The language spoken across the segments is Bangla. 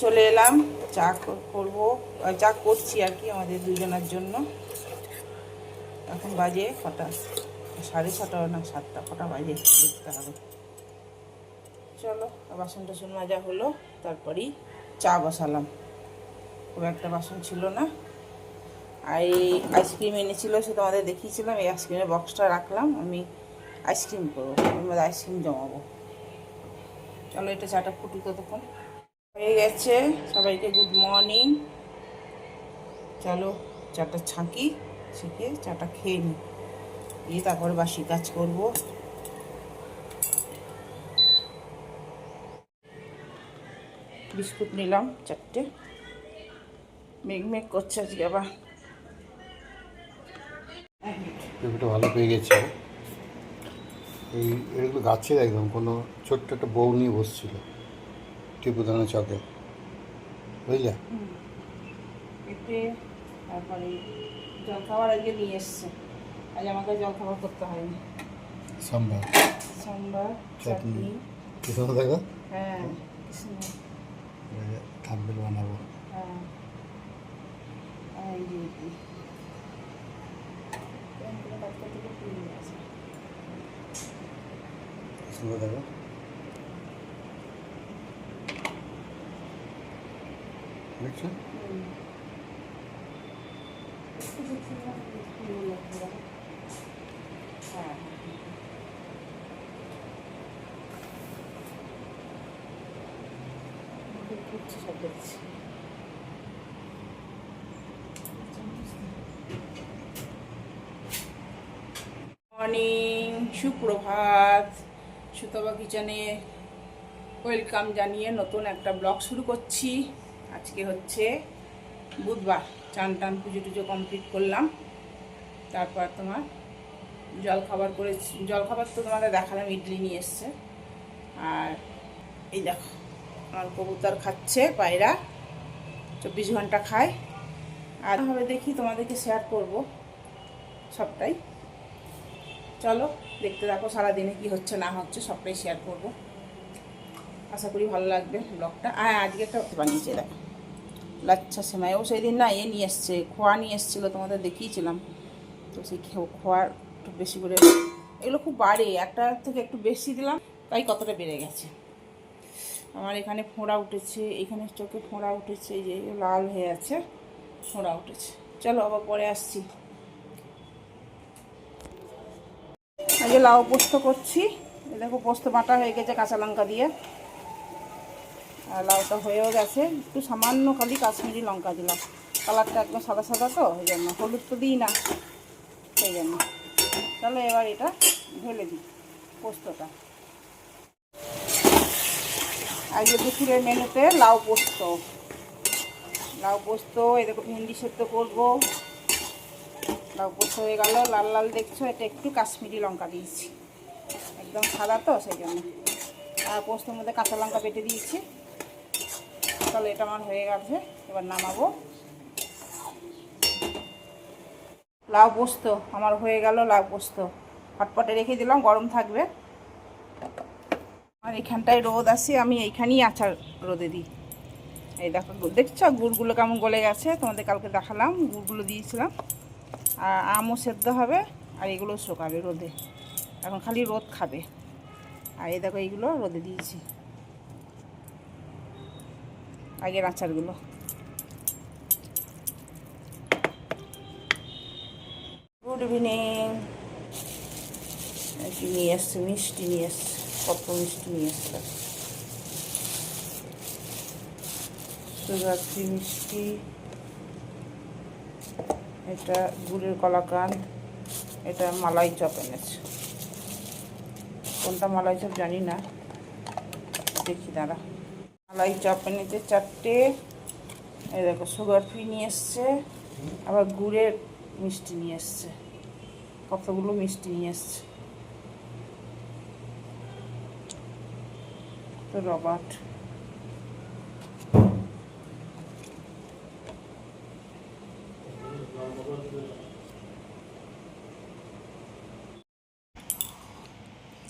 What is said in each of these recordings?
চলে এলাম চা করবো, চা করছি আর কি আমাদের দুজনের জন্য। এখন বাজে কটা, 6:30 না 7টা, কটা বাজে দেখতে হবে। চলো, বাসন টাসন মাজা হলো, তারপরেই চা বসালাম। খুব একটা বাসন ছিল না। আর এই আইসক্রিম এনেছিল, সে তোমাদের দেখিয়েছিলাম। এই আইসক্রিমের বক্সটা রাখলাম, আমি আইসক্রিম করবো, ওর মধ্যে আইসক্রিম জমাবো। চলো, এটা চাটা ফুটুক ততক্ষণ। হয়ে গেছে, সবাইকে গুড মর্নিং। চলো চাটা ছাঁকি, ছেঁকে চাটা খেয়ে নিই, দিয়ে তারপর বাসি কাজ করব। বিস্কুট নিলাম 4টে, মেঘ করছে আজকে আবার। পেঁপেটা ভালো পেয়ে গেছে। এগুলো গাছের একদম কোনো ছোট্ট একটা বউ নিয়ে বসছিল টিপুদানা চকে, বুঝলে? পেঁপে, তারপরে জলখাবার আজকে নিয়ে এসছে। আজ আমাকে জলখাবার করতে হয়নি। সাম্বার, চাটনি। কিছু দেখো, হ্যাঁ, থাম্বেল বানাবো। হ্যাঁ, সুন্দর দেখো, দেখছো? সব দেখছি। মর্নিং, সুপ্রভাত। সুতপা কিচেনে ওয়েলকাম জানিয়ে নতুন একটা ব্লগ শুরু করছি। আজকে হচ্ছে বুধবার। চান টান পুজো টুজো কমপ্লিট করলাম, তারপর তোমার জলখাবার করেছি। জলখাবার তো তোমাদের দেখালাম, ইডলি নিয়ে এসছে। আর এই দেখো, আমার কবুতর খাচ্ছে, পায়রা 24 ঘন্টা খায়। আর হবে দেখি, তোমাদেরকে শেয়ার করব সবটাই। চলো দেখতে থাকো, সারাদিনে কি হচ্ছে না হচ্ছে সবটাই শেয়ার করব। আশা করি ভালো লাগবে ব্লগটা। আজকে একটা বানিয়েছে, দেখো লাচ্ছা সেমাই। ও সেই দিন না নিয়ে এসছে, খোয়া নিয়ে এসেছিলো, তোমাদের দেখিয়েছিলাম। তো সেই খোয়ার একটু বেশি করে, এগুলো খুব বাড়ে, একটা থেকে একটু বেশি দিলাম, তাই কতটা বেড়ে গেছে। আমার এখানে ফোঁড়া উঠেছে, এখানে চোখে ফোঁড়া উঠেছে, এই যে লাল হয়ে আছে, ফোঁড়া উঠেছে। চলো আবার পরে আসছি। আজকে লাউ পোস্ত করছি। দেখো পোস্ত বাটা হয়ে গেছে কাঁচা লঙ্কা দিয়ে, আর লাউটা হয়েও গেছে। একটু সামান্য খালি কাশ্মীরি লঙ্কা দিলাম, কালারটা একদম সাদা সাদা, তো ওই জন্য হলুদ তো দিই না, সেই জন্য। চলো এবার এটা ঢেলে দিই পোস্তটা। আজকে দুপুরের মেনুতে লাউ পোস্ত। এই দেখো ভেন্ডি সেদ্ধ করবো। লাউ পোস্ত হয়ে গেল, লাল লাল দেখছো। এটা একটু কাশ্মীরি লঙ্কা দিয়েছি, একদম সাদা তো সেই জন্য। আর পোস্তর মধ্যে কাঁচা লঙ্কা বেটে দিয়েছি। তাহলে এটা আমার হয়ে গেছে, এবার নামাবো। লাউ পোস্ত আমার হয়ে গেল। লাউ পোস্ত হটপটে রেখে দিলাম, গরম থাকবে। আর এখানটায় রোদ আসে, আমি এইখানেই আচার রোদে দিই। এই দেখো, দেখছো গুড়গুলো কেমন গলে গেছে, তোমাদের কালকে দেখালাম, গুড়গুলো দিয়েছিলাম। আর আমও সেদ্ধ হবে, আর এগুলো শুকাবে রোদে, এখন খালি রোদ খাবে। আর এই দেখো এইগুলো রোদে দিয়েছি, আগের আচারগুলো। Good evening. নিয়ে এসছে মিষ্টি, নিয়ে এসছে, কত মিষ্টি নিয়ে এসছে। সুগার ফ্রি মিষ্টি, এটা গুড়ের কলাকান্দ, এটা মালাই চপ এনেছে। কোনটা মালাই চপ জানি না, দেখি দাঁড়া। মালাই চপ এনেছে 4টে। এই দেখো সুগার ফ্রি নিয়ে এসছে, আবার গুড়ের মিষ্টি নিয়ে এসছে, কতগুলো মিষ্টি নিয়ে এসছে। তো রবার্ট,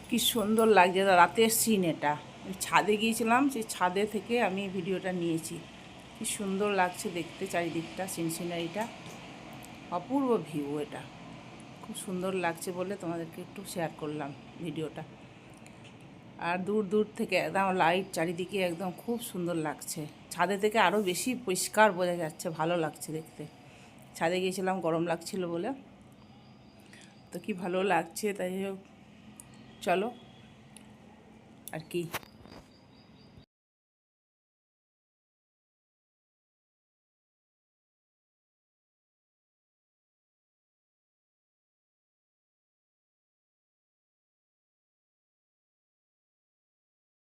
কি সুন্দর লাগছে রাতের সিন এটা। ছাদে গিয়েছিলাম, সেই ছাদে থেকে আমি ভিডিওটা নিয়েছি। কি সুন্দর লাগছে দেখতে চারিদিকটা, সিনসিনারিটা, অপূর্ব ভিউ। এটা খুব সুন্দর লাগছে বলে তোমাদেরকে একটু শেয়ার করলাম ভিডিওটা। আর দূর দূর থেকে একদম লাইট চারিদিকে, একদম খুব সুন্দর লাগছে। ছাদে থেকে আরও বেশি পরিষ্কার বোঝা যাচ্ছে, ভালো লাগছে দেখতে। ছাদে গিয়েছিলাম, গরম লাগছিল বলে, তো কি ভালো লাগছে। তাই হোক, চলো আর কি।